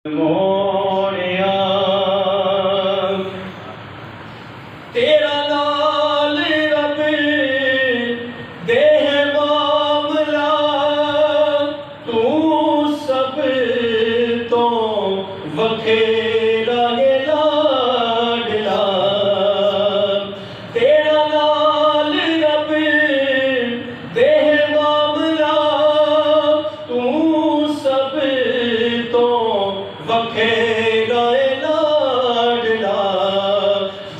मोड़िया तेरा लाल रब देह मामला तू सब तो वखेरा है लाडला। तेरा लाल रब देह मामला तू सब तो वखेरा लाडला।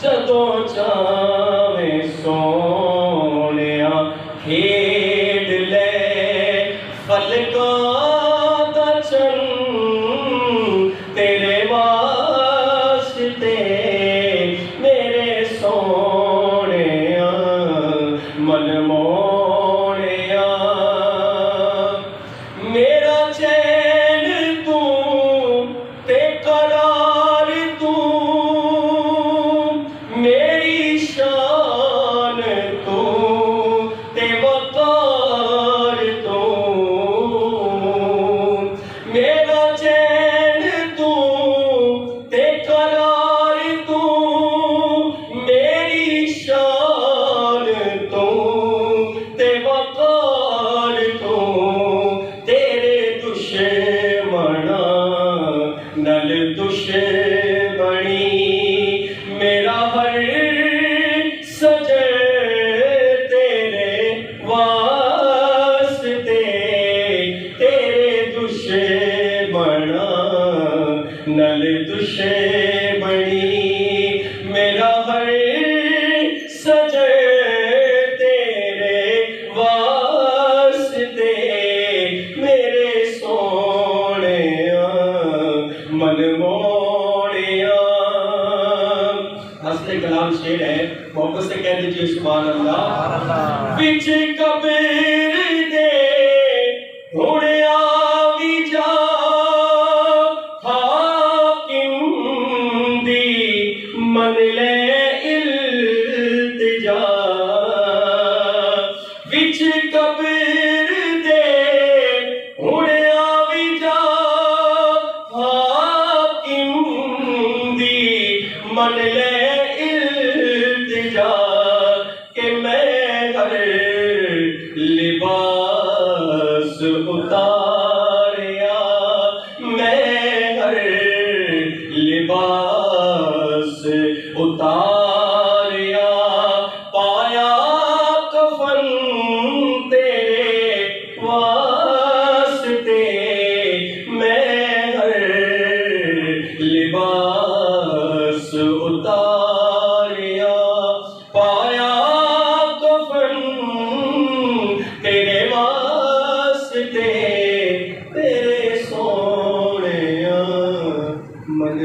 जदों चावे सोनिया खेड ले फलकां दा चन तेरे वास्ते मेरे सोनिया मन मोड़िया। मेरा चैन तू ते करार तू मेरी शान तू ते वकार तू। मेरा चैन तू ते करार तू मेरी शान तू ते वकार तू। तेरे दुश्मना नल दुश्मनी मेरा हर सजे तेरे वास्ते। तेरे दुश्मना नल दुश्मनी मेरा हर सजे तेरे वास्ते मेरे सोनिया मन मोड़िया। हंसते कलाम शेर है, मोहब्बत से कह दीजिए सुभान अल्लाह। बिच कबीर दे हुण आवी जा हाकिम दी मन ले इल्तिजा। बिच कबीर दे हुण आवी जा हाकिम दी मन ले इल्तिजा। के मैं हर लिबास उतारिया मैं हर लिबास उतारिया। पाया कफन तेरे वास्ते मैं हर लिबास उतारिया। पाया कफन तेरे वास्ते तेरे सोनिया मन